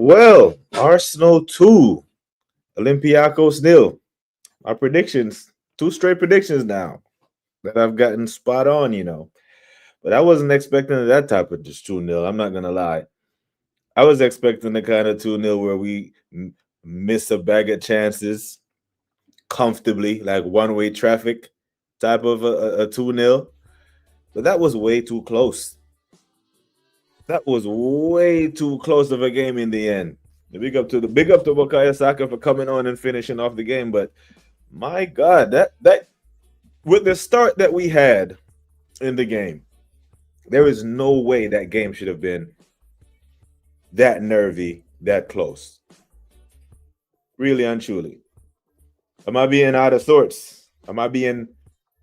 Well, Arsenal 2, Olympiacos nil. My predictions, two straight predictions now that I've gotten spot on. But I wasn't expecting that type of just 2-0. I'm not going to lie. I was expecting the kind of 2-0 where we miss a bag of chances comfortably, like one-way traffic type of a 2-0. But that was way too close. That was way too close of a game in the end. The big up to Bukayo Saka for coming on and finishing off the game. But my God, that with the start that we had in the game, there is no way that game should have been that nervy, that close. Really and truly. Am I being out of sorts? Am I being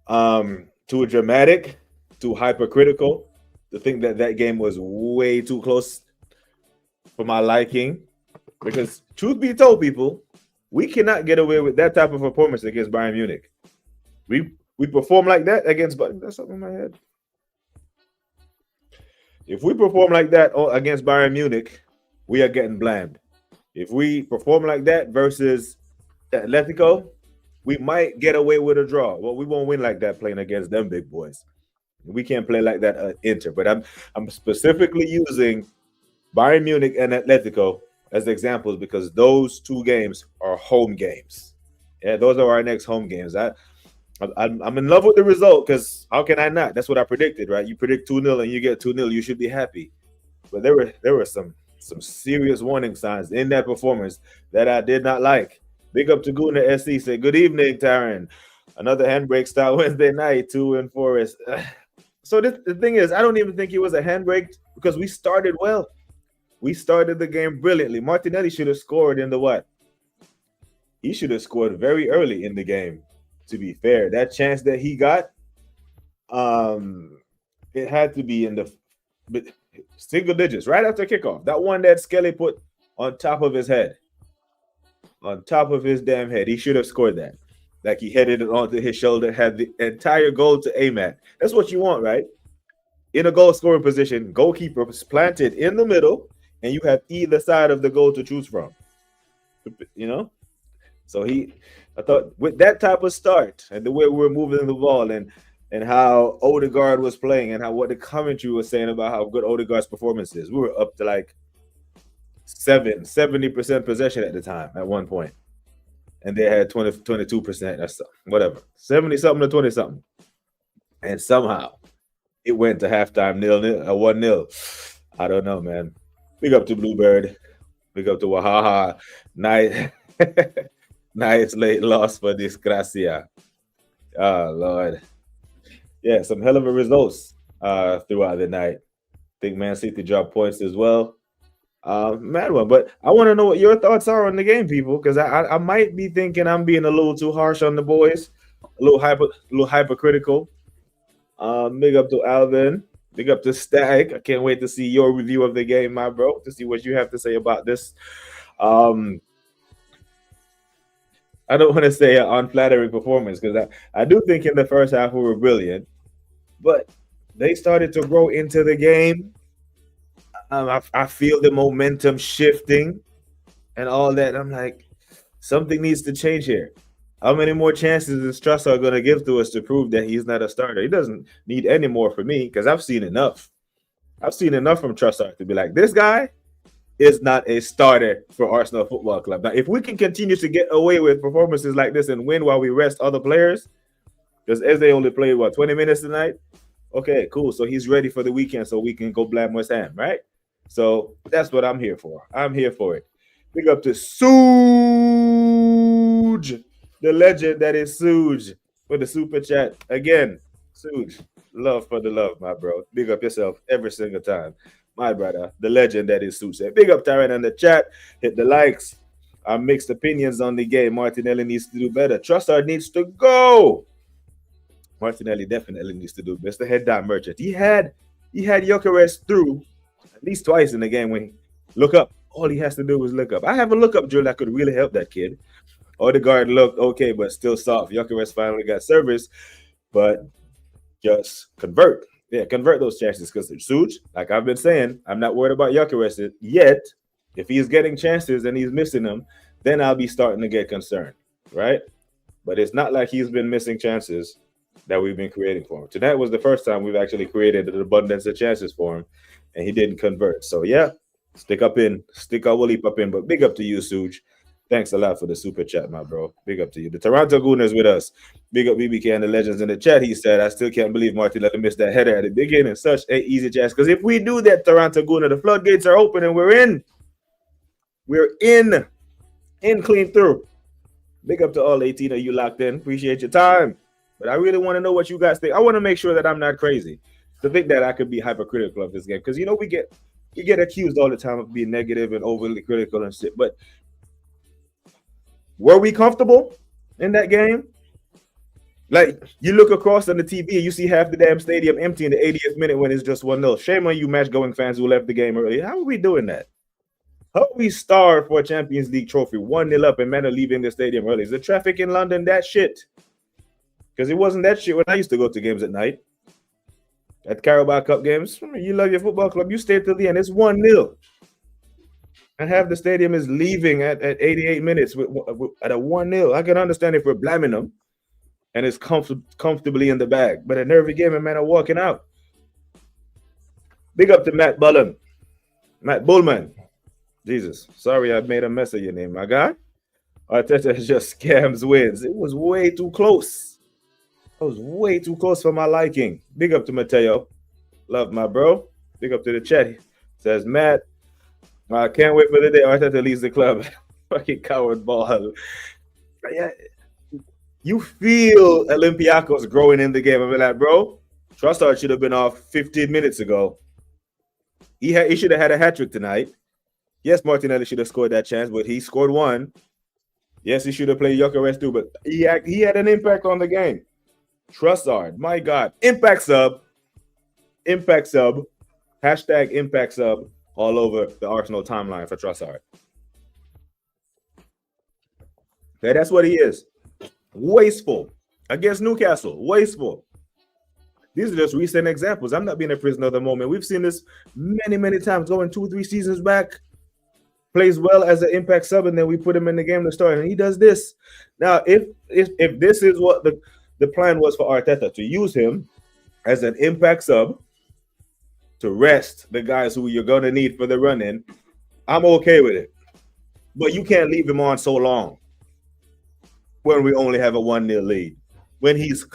too dramatic, too hypercritical to think that that game was way too close for my liking? Because truth be told, people, we cannot get away with that type of performance against Bayern Munich. We perform like that against. That's something in my head. If we perform like that against Bayern Munich, we are getting blamed. If we perform like that versus Atletico, we might get away with a draw. Well, we won't win like that playing against them big boys. We can't play like that at Inter. But I'm specifically using Bayern Munich and Atletico as examples because those two games are home games. Yeah, those are our next home games. I'm in love with the result because how can I not? That's what I predicted, right? You predict 2-0 and you get 2-0, you should be happy. But there were some serious warning signs in that performance that I did not like. Big up to Guna SC. Say, good evening, Taryn. Another handbrake style Wednesday night, 2 in Forest. So the thing is, I don't even think it was a handbrake because we started well. We started the game brilliantly. Martinelli should have scored in the what? He should have scored very early in the game, to be fair. That chance that he got, it had to be in the single digits right after kickoff. That one that Skelly put on top of his head. On top of his damn head. He should have scored that. Like he headed it onto his shoulder, had the entire goal to aim at. That's what you want, right? In a goal scoring position, goalkeeper is planted in the middle, and you have either side of the goal to choose from. So I thought with that type of start and the way we were moving the ball and how Odegaard was playing and what the commentary was saying about how good Odegaard's performance is, we were up to like 70% possession at the time at one point. And they had 22%. That's whatever. 70-something to 20-something. And somehow it went to halftime 1-0. I don't know, man. Big up to Bluebird. Big up to Wahaha. Nice late loss for Disgracia. Oh, Lord. Yeah, some hell of a results throughout the night. I think Man City dropped points as well. Mad one. But I want to know what your thoughts are on the game, people, because I might be thinking I'm being a little too harsh on the boys, a little hypercritical. Big up to Alvin. Big up to Stag. I can't wait to see your review of the game, my bro, to see what you have to say about this. I don't want to say an unflattering performance because I do think in the first half we were brilliant, but they started to grow into the game. I feel the momentum shifting and all that. I'm like, something needs to change here. How many more chances is Trossard going to give to us to prove that he's not a starter? He doesn't need any more for me because I've seen enough. I've seen enough from Trossard to be like, this guy is not a starter for Arsenal Football Club. Now, if we can continue to get away with performances like this and win while we rest other players, because Eze only played, 20 minutes tonight? Okay, cool. So he's ready for the weekend so we can go blame West Ham, right? So that's what I'm here for. I'm here for it. Big up to Suge, the legend that is Suge, for the super chat. Again, Suge, love for the love, my bro. Big up yourself every single time. My brother, the legend that is Suge. Big up Taryn in the chat. Hit the likes. Mixed opinions on the game. Martinelli needs to do better. Trossard needs to go. Martinelli definitely needs to do best. The head down merchant. He had Gyökeres through at least twice in the game when he look up. All he has to do is look up. I have a look up drill that could really help that kid. Odegaard looked okay, but still soft. Gyökeres finally got service, but just convert. Yeah, convert those chances because Suge, like I've been saying, I'm not worried about Gyökeres yet. If he is getting chances and he's missing them, then I'll be starting to get concerned, right? But it's not like he's been missing chances that we've been creating for him. Tonight was the first time we've actually created an abundance of chances for him, and he didn't convert. So yeah, stick our leap up in. But big up to you, Suj. Thanks a lot for the super chat, my bro. Big up to you. The Toronto Gooners with us. Big up BBK and the legends in the chat. He said, I still can't believe Martinelli missed that header at the beginning. Such an easy chance. Because if we do that, Toronto Gooner, the floodgates are open and we're in. We're in clean through. Big up to all 18 of you locked in. Appreciate your time. But I really want to know what you guys think. I want to make sure that I'm not crazy to think that I could be hypercritical of this game. Because, you know, we get accused all the time of being negative and overly critical and shit. But were we comfortable in that game? Like, you look across on the TV and you see half the damn stadium empty in the 80th minute when it's just 1-0. Shame on you match-going fans who left the game early. How are we doing that? How are we starved for a Champions League trophy, 1-0 up and men are leaving the stadium early? Is the traffic in London that shit? Because it wasn't that shit when I used to go to games at night. At Carabao Cup games, you love your football club, you stay till the end. It's 1-0. And half the stadium is leaving at 88 minutes at a 1-0. I can understand if we're blaming them and it's comfortably in the bag. But a nervy game and men are walking out. Big up to Matt Bullman. Matt Bullman. Jesus. Sorry I made a mess of your name, my guy. Arteta just scams wins. It was way too close. It was way too close for my liking. Big up to Mateo. Love my bro. Big up to the chat. He says, Matt, I can't wait for the day Arteta leaves the club. Fucking coward ball. Yeah. You feel Olympiacos growing in the game. I'm like, bro, Trossard should have been off 15 minutes ago. He should have had a hat trick tonight. Yes, Martinelli should have scored that chance, but he scored one. Yes, he should have played Gyökeres too, but he had an impact on the game. Trossard, my God. Impact sub. Impact sub. Hashtag impact sub all over the Arsenal timeline for Trossard. Okay, that's what he is. Wasteful. Against Newcastle. Wasteful. These are just recent examples. I'm not being a prisoner of the moment. We've seen this many, many times going 2-3 seasons back. Plays well as an impact sub, and then we put him in the game to start, and he does this. Now, if this is what the plan was for Arteta, to use him as an impact sub to rest the guys who you're going to need for the run-in, I'm okay with it. But you can't leave him on so long when we only have a 1-0 lead, when he's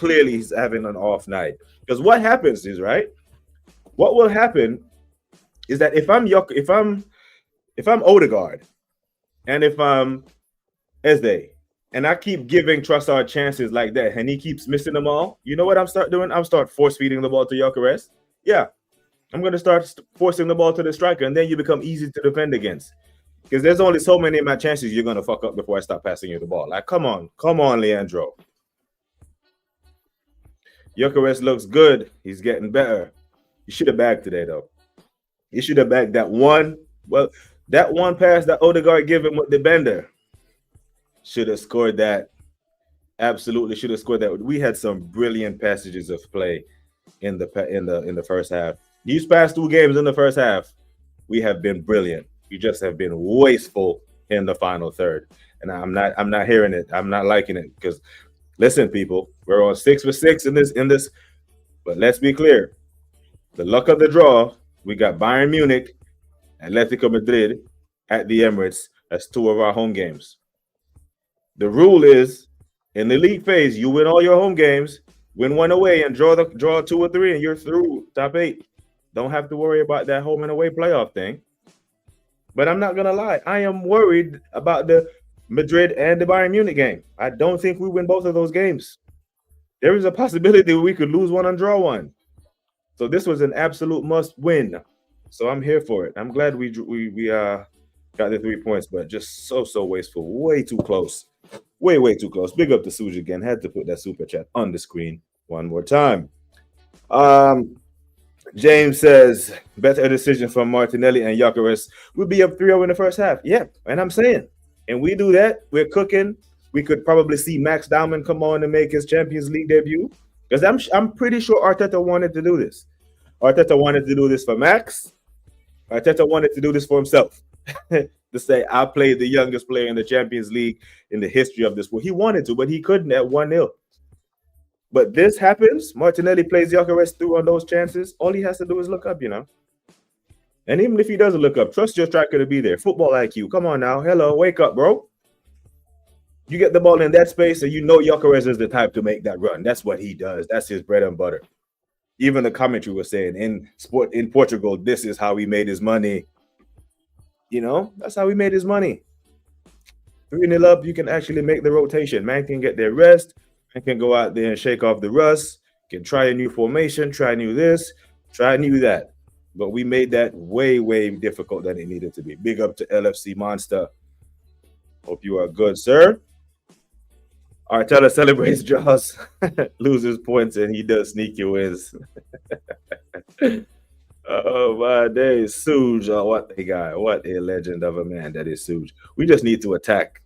having an off night. Because what happens is, right, what will happen is that if I'm Odegaard and if I'm Eze and I keep giving Trossard chances like that and he keeps missing them all, you know what I'm start doing? I'm start force feeding the ball to Gyökeres. Yeah, I'm going to start forcing the ball to the striker, and then you become easy to defend against. Because there's only so many of my chances you're going to fuck up before I start passing you the ball. Like, come on, Leandro. Gyökeres looks good. He's getting better. He should have bagged today, though. He should have bagged that one. Well, that one pass that Odegaard gave him with the bender. Should have scored that. Absolutely should have scored that. We had some brilliant passages of play in the first half. These past 2 games in the first half, we have been brilliant. We just have been wasteful in the final third. And I'm not hearing it. I'm not liking it. Because listen, people, we're on 6 for 6 in this. But let's be clear. The luck of the draw, we got Bayern Munich, Atletico Madrid at the Emirates. That's 2 of our home games. The rule is, in the league phase, you win all your home games, win 1 away, and draw 2 or 3, and you're through top 8. Don't have to worry about that home and away playoff thing. But I'm not going to lie. I am worried about the Madrid and the Bayern Munich game. I don't think we win both of those games. There is a possibility we could lose one and draw one. So this was an absolute must win. So I'm here for it. I'm glad we got the 3 points, but just so wasteful. Way too close. Way too close. Big up to Suj again. Had to put that super chat on the screen one more time. James says, better decision from Martinelli and Gyökeres. We'll be up 3-0 in the first half. Yeah, and I'm saying, and we do that, we're cooking. We could probably see Max Dowman come on and make his Champions League debut. Because I'm pretty sure Arteta wanted to do this. Arteta wanted to do this for Max. Arteta wanted to do this for himself. to say I played the youngest player in the Champions League in the history of this sport. He wanted to, but he couldn't at 1-0. But this happens. Martinelli plays Gyökeres through on those chances. All he has to do is look up, And even if he doesn't look up, trust your striker to be there. Football IQ. Come on now. Hello, wake up, bro. You get the ball in that space, and Gyökeres is the type to make that run. That's what he does. That's his bread and butter. Even the commentary was saying in Portugal, this is how he made his money. That's how he made his money. 3-0 up, you can actually make the rotation. Man can get their rest. Man can go out there and shake off the rust. Can try a new formation, try new this, try new that. But we made that way, way difficult than it needed to be. Big up to LFC Monster. Hope you are good, sir. Arteta celebrates draws, loses points, and he does sneaky wins. Oh, my days. Suge, what a guy. What a legend of a man that is Suge. We just need to attack.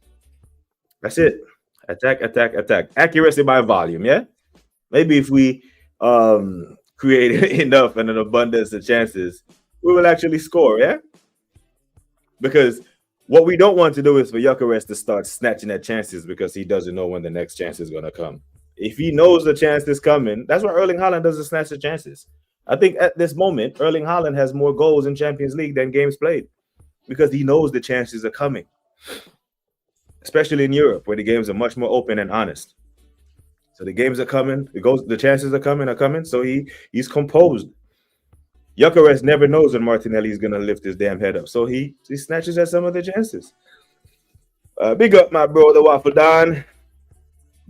That's it. Attack, attack, attack. Accuracy by volume, yeah? Maybe if we create enough and an abundance of chances, we will actually score, yeah? Because what we don't want to do is for Gyökeres to start snatching at chances because he doesn't know when the next chance is going to come. If he knows the chance is coming, that's why Erling Haaland doesn't snatch the chances. I think at this moment, Erling Haaland has more goals in Champions League than games played because he knows the chances are coming, especially in Europe where the games are much more open and honest. So the games are coming, the chances are coming. So he's composed. Gyökeres never knows when Martinelli is going to lift his damn head up. So he snatches at some of the chances. Big up, my bro, the Waffle Don.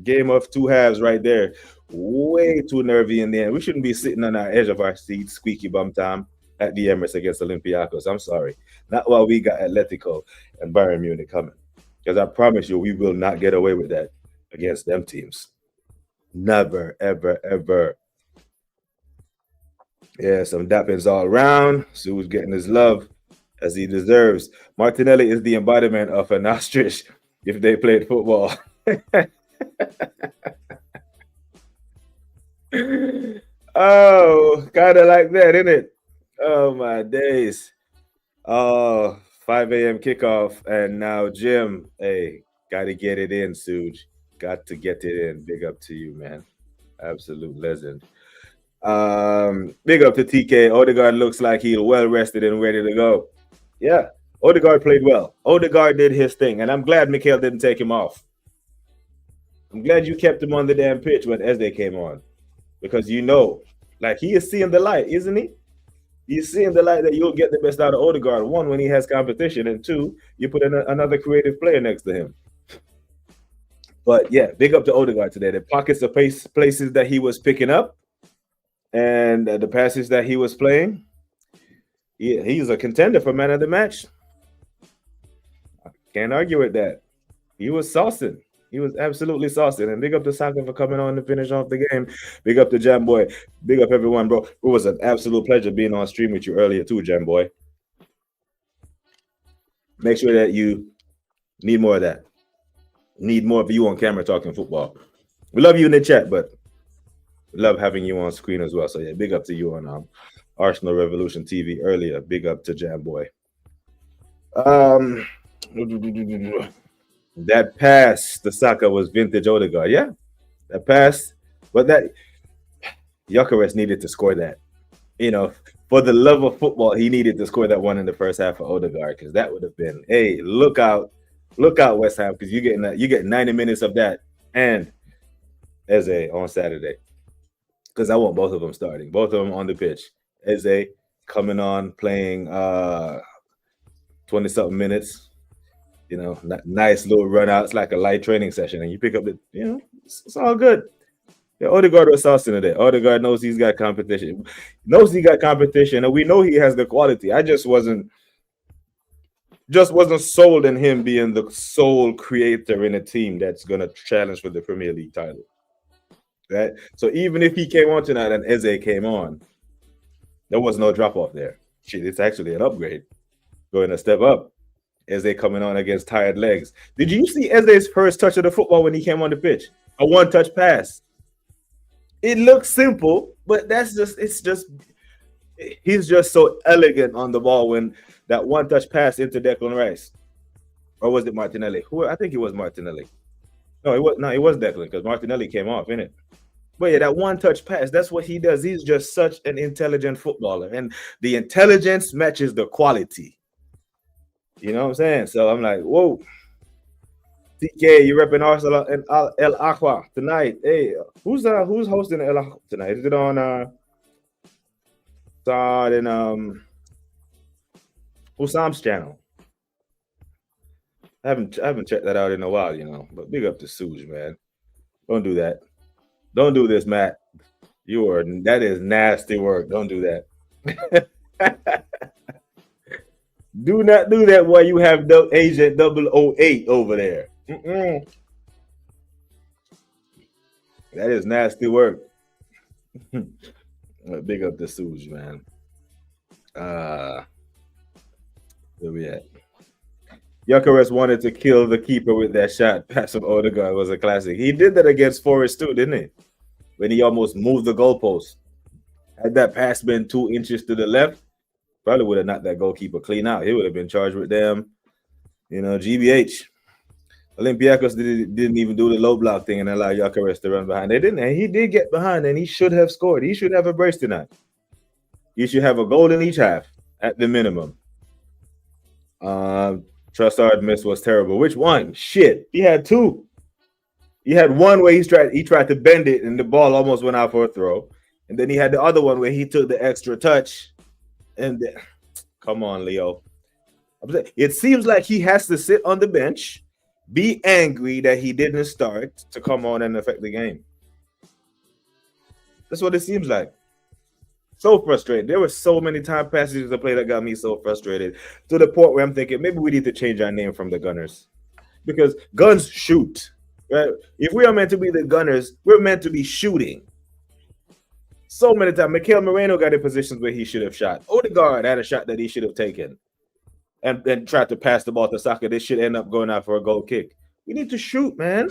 Game of two halves right there. Way too nervy in the end. We shouldn't be sitting on our edge of our seats, squeaky bum time at the Emirates against Olympiacos. I'm sorry. Not while we got Atletico and Bayern Munich coming. Because I promise you, we will not get away with that against them teams. Never, ever, ever. Yeah, some dappings all around. Sue's getting his love as he deserves. Martinelli is the embodiment of an ostrich if they played football. Oh, kind of like that, isn't it? Oh, my days. Oh, 5 a.m. kickoff. And now, Jim, hey, got to get it in, Suge. Got to get it in. Big up to you, man. Absolute legend. Big up to TK. Odegaard looks like he's well rested and ready to go. Yeah, Odegaard played well. Odegaard did his thing, and I'm glad Mikel didn't take him off. I'm glad you kept him on the damn pitch when Eze came on, because like he is seeing the light, isn't he? He's seeing the light that you'll get the best out of Odegaard. One, when he has competition, and two, you put in another creative player next to him. But yeah, big up to Odegaard today. The pockets of places that he was picking up and the passes that he was playing. Yeah, he's a contender for man of the match. I can't argue with that. He was saucing. He was absolutely saucing. And big up to Saka for coming on to finish off the game. Big up to Jam Boy. Big up everyone, bro. It was an absolute pleasure being on stream with you earlier too, Jam Boy. Make sure that you need more of that. Need more of you on camera talking football. We love you in the chat, but we love having you on screen as well. So yeah, big up to you on Arsenal Revolution TV earlier. Big up to Jam Boy. That pass, the Saka was vintage Odegaard. Yeah, that pass, but that Gyökeres needed to score that. For the love of football, he needed to score that one in the first half for Odegaard, because that would have been, hey, look out, West Ham, because you get 90 minutes of that and Eze on Saturday, because I want both of them starting, both of them on the pitch. Eze coming on, playing 20-something minutes. Nice little run out. It's like a light training session, and you pick up it's all good. Yeah, Odegaard was saucing today. Odegaard knows he's got competition. And we know he has the quality. I just wasn't sold in him being the sole creator in a team that's gonna challenge for the Premier League title. Right? So even if he came on tonight and Eze came on, there was no drop off there. Shit, it's actually an upgrade. Going a step up. Eze coming on against tired legs. Did you see Eze's first touch of the football when he came on the pitch? A one-touch pass. It looks simple, but it's just He's just so elegant on the ball when that one touch pass into Declan Rice. Or was it Martinelli? Who I think it was Martinelli. No, it was Declan because Martinelli came off, innit? But yeah, that one touch pass, that's what he does. He's just such an intelligent footballer. And the intelligence matches the quality. You know what I'm saying? So I'm like, whoa. TK, you repping Arsenal and El Aqua tonight. Hey, who's hosting El Aqua tonight? Is it on Saad and Husam's channel? I haven't checked that out in a while, you know. But big up to Suge, man. Don't do that. Don't do this, Matt. That is nasty work. Don't do that. Do not do that while you have Agent 008 over there. Mm-mm. That is nasty work. Big up to Suge, man. Where we at? Gyökeres wanted to kill the keeper with that shot. Pass of Odegaard was a classic. He did that against Forest too, didn't he? When he almost moved the goalpost. Had that pass been 2 inches to the left, probably would have knocked that goalkeeper clean out. He would have been charged with them, GBH. Olympiacos didn't even do the low block thing and allow Gyökeres to run behind. They didn't, and he did get behind, and he should have scored. He should have a brace tonight. You should have a goal in each half at the minimum. Trossard miss was terrible. Which one? Shit. He had 2. He had one where he tried to bend it and the ball almost went out for a throw. And then he had the other one where he took the extra touch. And come on, Leo. It seems like he has to sit on the bench, be angry that he didn't start to come on and affect the game. That's what it seems like. So frustrated. There were so many time passages of play that got me so frustrated to the point where I'm thinking maybe we need to change our name from the Gunners, because guns shoot. Right? If we are meant to be the Gunners, we're meant to be shooting. So many times, Mikel Moreno got in positions where he should have shot. Odegaard had a shot that he should have taken, and then tried to pass the ball to Saka. This should end up going out for a goal kick. We need to shoot, man.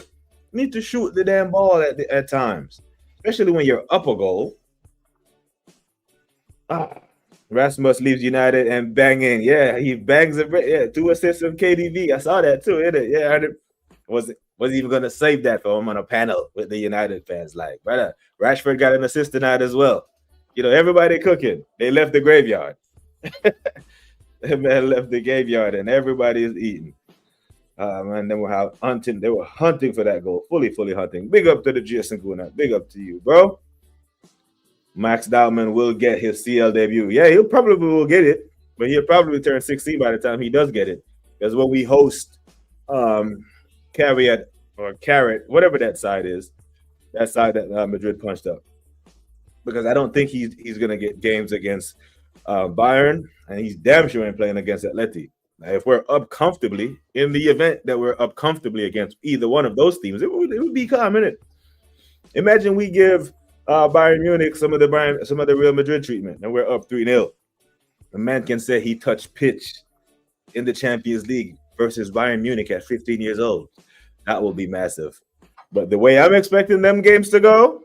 We need to shoot the damn ball at times, especially when you're up a goal. Rasmus leaves United and banging. Yeah, he bangs it. Yeah, 2 assists from KDB. I saw that too, innit? Yeah, was even going to save that for him on a panel with the United fans. Like, brother, Rashford got an assist tonight as well. Everybody cooking. They left the graveyard. That man left the graveyard and everybody is eating. Man, they were hunting. They were hunting for that goal. Fully hunting. Big up to the Jason Guna. Big up to you, bro. Max Dowman will get his CL debut. Yeah, he'll probably will get it, but he'll probably turn 16 by the time he does get it. Because when we host Carrot, whatever that side is, that side that Madrid punched up. Because I don't think he's going to get games against Bayern, and he's damn sure ain't playing against Atleti. Now, if we're up comfortably, in the event that we're up comfortably against either one of those teams, it would be calm, innit? Imagine we give Bayern Munich some of the Real Madrid treatment, and we're up 3-0. The man can say he touched pitch in the Champions League versus Bayern Munich at 15 years old. That will be massive. But the way I'm expecting them games to go,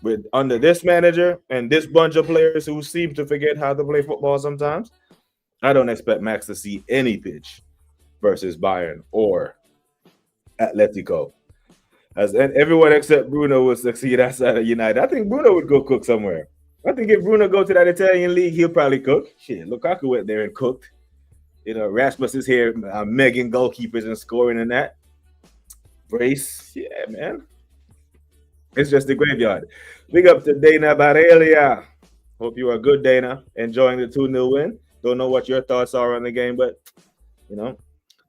with under this manager and this bunch of players who seem to forget how to play football sometimes, I don't expect Max to see any pitch versus Bayern or Atletico. As everyone except Bruno would succeed outside of United. I think Bruno would go cook somewhere. I think if Bruno go to that Italian league, he'll probably cook. Shit, Lukaku went there and cooked. Rasmus is here, megging goalkeepers and scoring and that. Brace, yeah, man. It's just the graveyard. Big up to Dana Barelia. Hope you are good, Dana. Enjoying the 2-0 win. Don't know what your thoughts are on the game, but,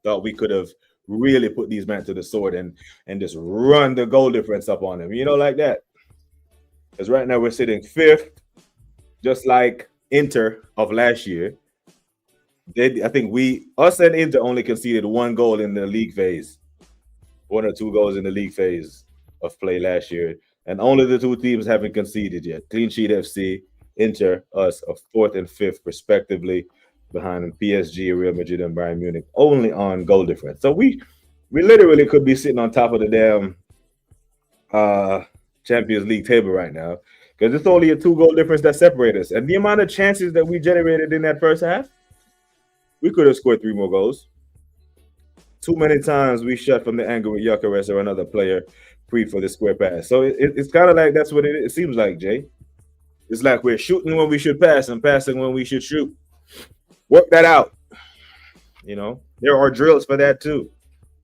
thought we could have really put these men to the sword and just run the goal difference up on them, like that. Because right now we're sitting 5th, just like Inter of last year. I think us and Inter only conceded 1 goal in the league phase, 1 or 2 goals in the league phase of play last year, and only the 2 teams haven't conceded yet. Clean Sheet FC, Inter, us, of 4th and 5th respectively, behind PSG, Real Madrid, and Bayern Munich, only on goal difference. So we literally could be sitting on top of the damn Champions League table right now. because it's only a 2-goal difference that separates us. And the amount of chances that we generated in that first half, we could have scored 3 more goals. Too many times we shut from the angle with Gyökeres or another player pre for the square pass. So it's kind of like that's what it seems like, Jay. It's like we're shooting when we should pass and passing when we should shoot. Work that out. You know, there are drills for that too.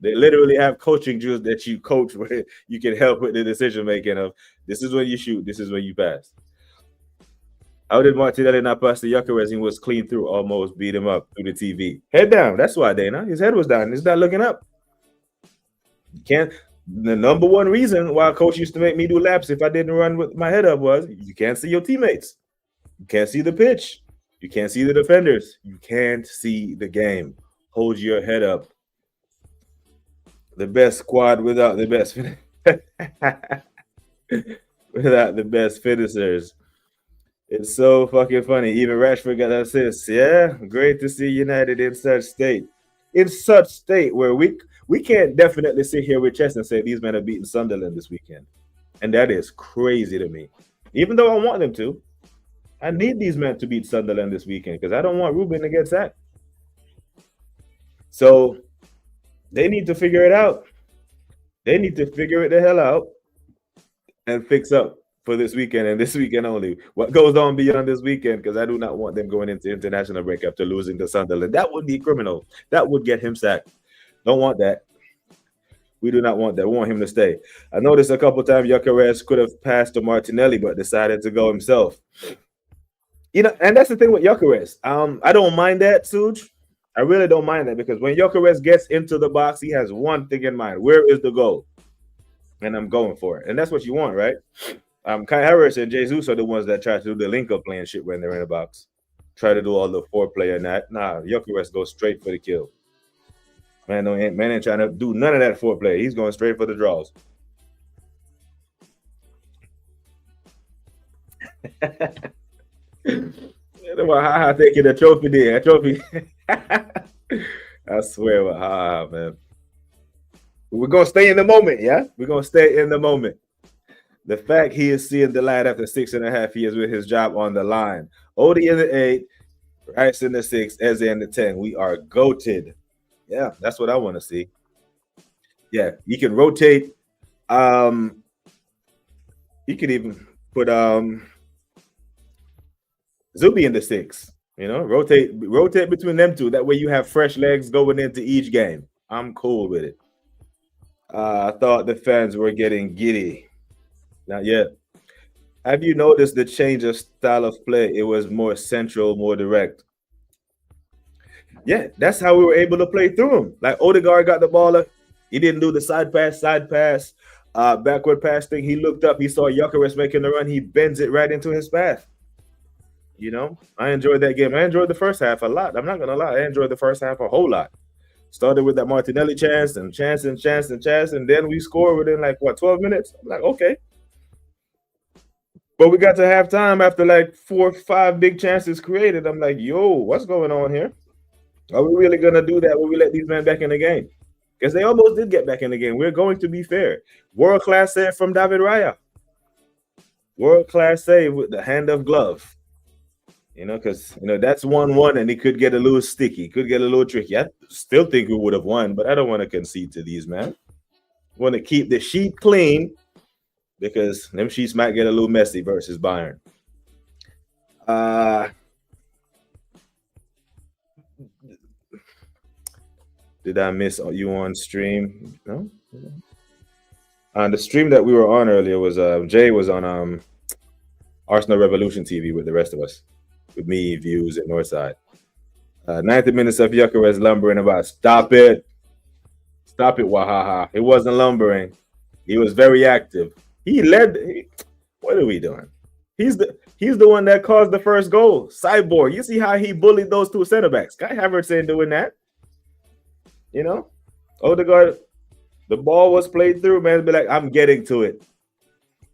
They literally have coaching drills that you coach where you can help with the decision making of this is when you shoot, this is when you pass. How did Martinelli not pass to Gyökeres? He was clean through, almost beat him up through the TV. Head down. That's why, Dana. His head was down. He's not looking up. You can't. The number one reason why coach used to make me do laps if I didn't run with my head up was you can't see your teammates. You can't see the pitch. You can't see the defenders. You can't see the game. Hold your head up. The best squad without the best without the best finishers. It's so fucking funny. Even Rashford got assists. Yeah, great to see United in such state. In such state where we can't definitely sit here with chest and say these men are beating Sunderland this weekend. And that is crazy to me. Even though I want them to, I need these men to beat Sunderland this weekend because I don't want Ruben to get sacked. So they need to figure it out. They need to figure it the hell out and fix up for this weekend and this weekend only. What goes on beyond this weekend, because I do not want them going into international break after losing to Sunderland. That would be criminal. That would get him sacked. Don't want that. We do not want that. We want him to stay. I noticed a couple times Gyökeres could have passed to Martinelli, but decided to go himself. You know, and that's the thing with Gyökeres. I don't mind that, Suj. I really don't mind that because when Gyökeres gets into the box, he has one thing in mind. Where is the goal? And I'm going for it. And that's what you want, right? Kai Havertz and Jesus are the ones that try to do the link-up playing shit when they're in the box. Try to do all the foreplay and that. Nah, Gyökeres goes straight for the kill. Man ain't trying to do none of that foreplay. He's going straight for the draws. I taking the trophy there. A trophy. I swear, man. We're gonna stay in the moment, yeah? We're gonna stay in the moment. The fact he is seeing the light after 6.5 years with his job on the line. Odie in the 8, Rice in the 6, Eze in the 10. We are goated. Yeah, that's what I want to see. Yeah, you can rotate. You could even put Zubi in the 6. You know, rotate between them two. That way you have fresh legs going into each game. I'm cool with it. I thought the fans were getting giddy. Not yet. Have you noticed the change of style of play? It was more central, more direct. Yeah, that's how we were able to play through him. Like Odegaard got the ball up. He didn't do the side pass, backward pass thing. He looked up. He saw Gyökeres making the run. He bends it right into his path. You know, I enjoyed that game. I enjoyed the first half a lot. I'm not going to lie. I enjoyed the first half a whole lot. Started with that Martinelli chance, and then we scored within 12 minutes. I'm like, okay. But we got to halftime after 4 or 5 big chances created. I'm like, yo, what's going on here? Are we really going to do that when we let these men back in the game? Because they almost did get back in the game. We're going to be fair. World-class save from David Raya. World-class save with the hand of glove. You know, because, that's 1-1 and it could get a little sticky, could get a little tricky. I still think we would have won, but I don't want to concede to these, man. I want to keep the sheet clean because them sheets might get a little messy versus Bayern. Did I miss you on stream? No? The stream that we were on earlier was Jay was on Arsenal Revolution TV with the rest of us. With me, Views at Northside. 90 minutes of Gyökeres lumbering about. Stop it, Wahaha. It wasn't lumbering. He was very active. He led. What are we doing? He's the one that caused the first goal. Cyborg. You see how he bullied those 2 center backs. Kai Havertz ain't doing that. You know, Odegaard. The ball was played through. Man, be like, I'm getting to it.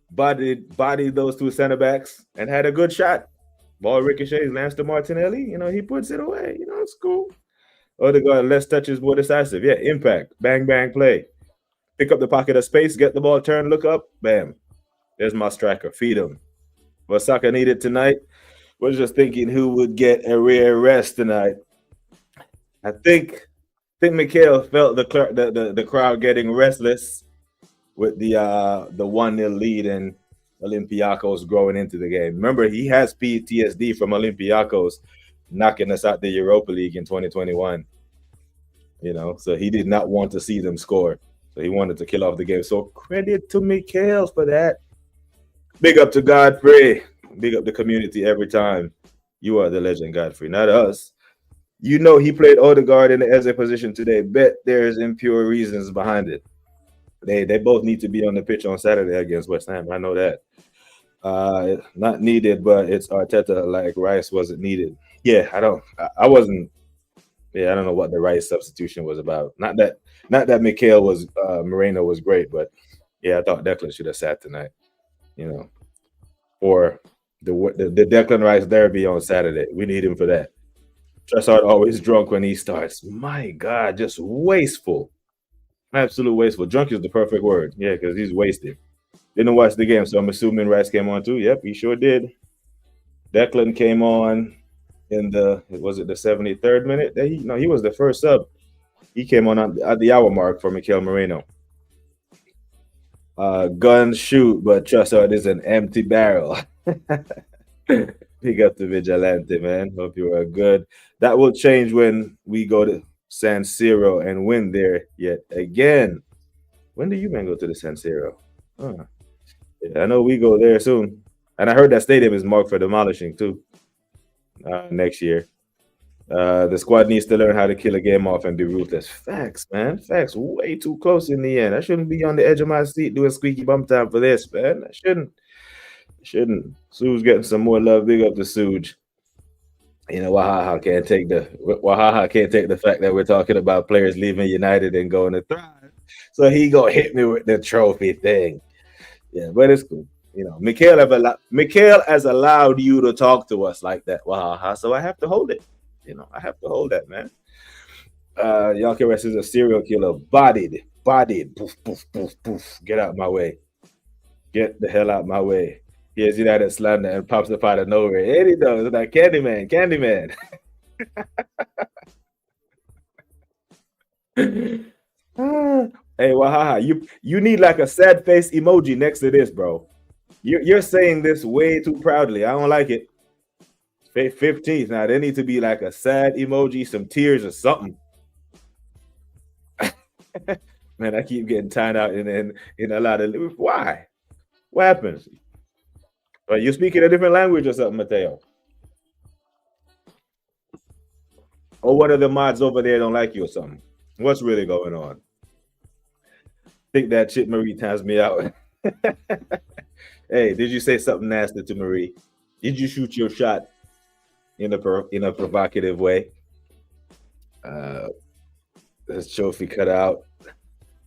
Bodied those 2 center backs and had a good shot. Ball ricochets, lands to Martinelli. You know, he puts it away. You know, it's cool. Odegaard, less touches, more decisive. Yeah, impact. Bang, bang, play. Pick up the pocket of space, get the ball, turn, look up. Bam. There's my striker. Feed him. what Saka needed tonight was just thinking who would get a rare rest tonight. I think Mikhail felt the crowd getting restless with the 1-0 lead and Olympiacos growing into the game. Remember, he has PTSD from Olympiacos knocking us out the Europa League in 2021. So he did not want to see them score. So he wanted to kill off the game. So credit to Mikhail for that. Big up to Godfrey. Big up the community every time. You are the legend, Godfrey, not us. He played Odegaard in the Eze position today. Bet there's impure reasons behind it. They both need to be on the pitch on Saturday against West Ham. I know that. Not needed, but it's Arteta like Rice wasn't needed. Yeah, I wasn't. Yeah, I don't know what the Rice substitution was about. Not that Mikhail was Moreno was great, but yeah, I thought Declan should have sat tonight. Or the Declan Rice derby on Saturday. We need him for that. Trossard always drunk when he starts. My God, just wasteful. Absolute wasteful. Drunk is the perfect word. Yeah, because he's wasted. Didn't watch the game, so I'm assuming Rice came on too. Yep, he sure did. Declan came on in the 73rd minute? He was the first sub. He came on at the hour mark for Mikel Moreno. Gun shoot, but Trossard is an empty barrel. Big up to Vigilante, man. Hope you are good. That will change when we go to San Siro and win there yet again. When do you men go to the San Siro? Yeah, I know we go there soon. And I heard that stadium is marked for demolishing too next year. The squad needs to learn how to kill a game off and be ruthless. Facts, man. Facts. Way too close in the end. I shouldn't be on the edge of my seat doing squeaky bum time for this, man. I shouldn't. Suge getting some more love. Big up to Suge. Wahaha can't take the fact that we're talking about players leaving United and going to Thrive. So he gonna hit me with the trophy thing. Yeah, but it's cool. Mikhail has allowed you to talk to us like that, Wahaha. So I have to hold it. I have to hold that, man. Gyökeres is a serial killer. Bodied. Poof, poof, poof, poof. Get out my way. Get the hell out my way. Here's United slander and pops up out of nowhere. And he does. It's like Candyman. Hey, Wahaha, you need like a sad face emoji next to this, bro. You're saying this way too proudly. I don't like it. 15th. Now there needs to be like a sad emoji, some tears or something. Man, I keep getting tied out in a lot of why? What happens? Are you speaking a different language or something, Mateo? Or one of the mods over there don't like you or something? What's really going on? Think that shit Marie times me out. Hey, did you say something nasty to Marie? Did you shoot your shot in a provocative way? This trophy cutout.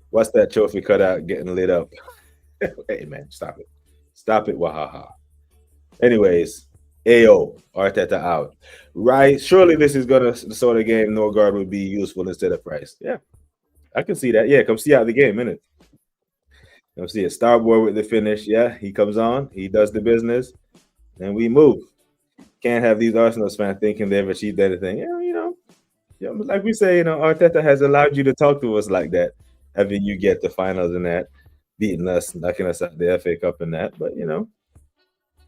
What's that trophy cutout getting lit up? Hey man, stop it, Wahaha. Anyways, AO Arteta out. Right? Surely this is the sort of game Norgard would be useful instead of Price. Yeah, I can see that. Yeah, come see out the game, innit? Come see it. Starboard with the finish. Yeah, he comes on, he does the business, and we move. Can't have these Arsenal fans thinking they've achieved anything. Yeah, like we say, Arteta has allowed you to talk to us like that, having you get the finals and that, beating us, knocking us out the FA Cup and that. But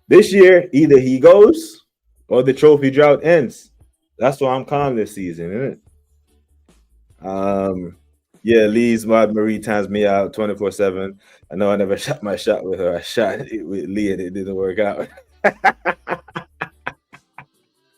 this year, either he goes or the trophy drought ends. That's why I'm calm this season, isn't it? Yeah, Lee's mod Marie times me out 24/7. I know I never shot my shot with her. I shot it with Lee and it didn't work out.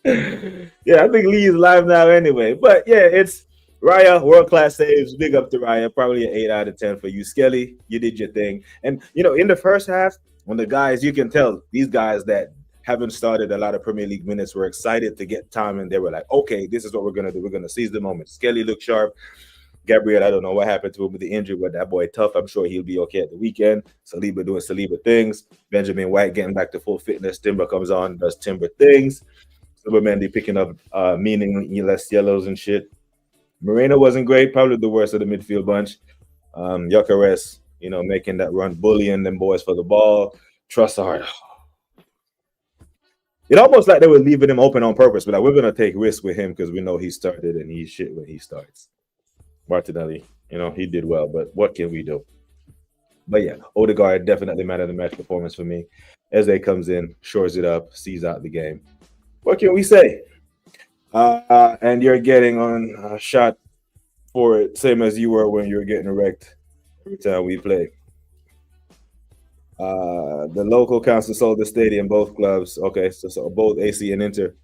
Yeah, I think Lee is live now anyway. But yeah, it's Raya, world-class saves. Big up to Raya. Probably an 8 out of 10 for you. Skelly, you did your thing. And, in the first half, when the guys, you can tell, these guys that haven't started a lot of Premier League minutes were excited to get time, and they were like, okay, this is what we're going to do. We're going to seize the moment. Skelly looked sharp. Gabriel, I don't know what happened to him with the injury, but that boy tough. I'm sure he'll be okay at the weekend. Saliba doing Saliba things. Benjamin White getting back to full fitness. Timber comes on, does Timber things. Mendy picking up meaningless yellows and shit. Moreno wasn't great, probably the worst of the midfield bunch. Gyökeres, making that run, bullying them boys for the ball. Trossard, It almost like they were leaving him open on purpose, but like we're gonna take risks with him because we know he started and he's shit when he starts. Martinelli, he did well, but what can we do? But yeah, Odegaard definitely man of the match performance for me. Eze comes in, shores it up, sees out the game. What can we say? And you're getting on a shot for it, same as you were when you were getting wrecked every time we play. The local council sold the stadium, both clubs. Okay, so both AC and Inter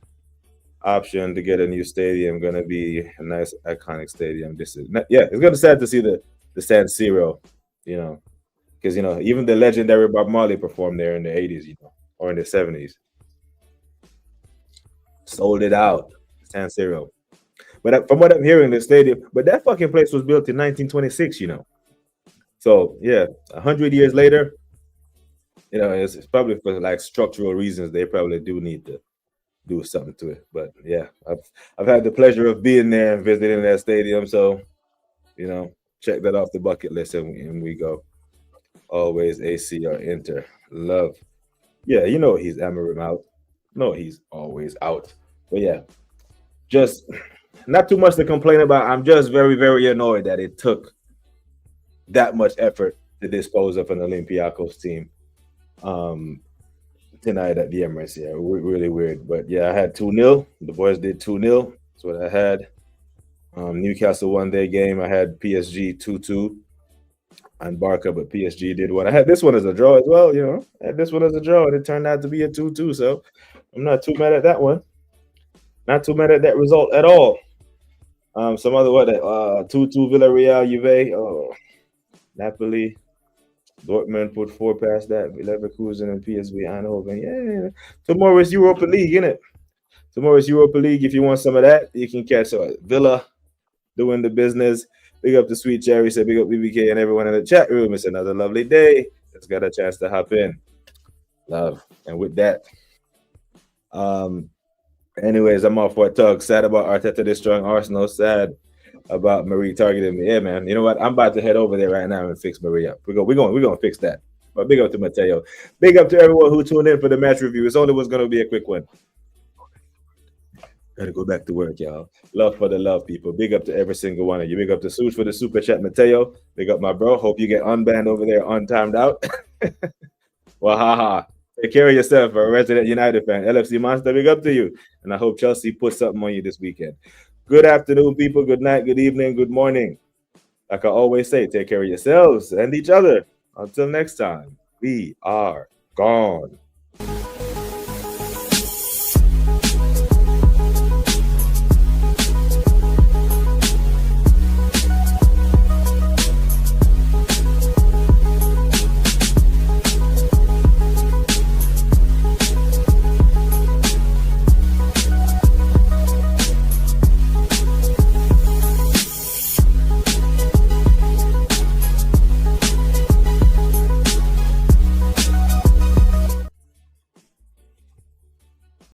option to get a new stadium. Going to be a nice, iconic stadium. This is yeah, it's going to be sad to see the San Siro, because even the legendary Bob Marley performed there in the 80s, or in the 70s. Sold it out, San Siro. But from what I'm hearing, the stadium, but that fucking place was built in 1926, So yeah, 100 years later, it's probably for like structural reasons. They probably do need to do something to it. But yeah, I've had the pleasure of being there and visiting that stadium. So, check that off the bucket list, and we go. Always AC or Inter. Love. Yeah, he's Amarim out. No, he's always out. But yeah, just not too much to complain about. I'm just very, very annoyed that it took that much effort to dispose of an Olympiacos team tonight at the Emirates. Yeah, really weird. But yeah, I had 2-0. The boys did 2-0. That's what I had. Newcastle won their game. I had PSG 2-2 and Barca, but PSG did one. I had this one as a draw as well, I had this one as a draw, and it turned out to be a 2-2. So I'm not too mad at that one. Not too mad at that result at all. Some other 2-2 Villarreal, Juve, Napoli, Dortmund put 4 past that. Leverkusen and PSV Eindhoven. Yeah. Tomorrow is Europa League, innit? Tomorrow is Europa League. If you want some of that, you can catch Villa doing the business. Big up to Sweet Cherry. Say big up BBK and everyone in the chat room. It's another lovely day. Just got a chance to hop in. Love. And with that, anyways, I'm off for a tug. Sad about Arteta destroying Arsenal. Sad about Marie targeting me. Yeah, man. You know what? I'm about to head over there right now and fix Marie up. We're gonna fix that. But big up to Mateo. Big up to everyone who tuned in for the match review. It's only was gonna be a quick one. Gotta go back to work, y'all. Love for the love, people. Big up to every single one of you. Big up to Suge for the super chat, Mateo. Big up, my bro. Hope you get unbanned over there, untimed out. Well, haha. Take care of yourself, a resident United fan. LFC Monster, big up to you. And I hope Chelsea puts something on you this weekend. Good afternoon, people. Good night, good evening, good morning. Like I always say, take care of yourselves and each other. Until next time, we are gone.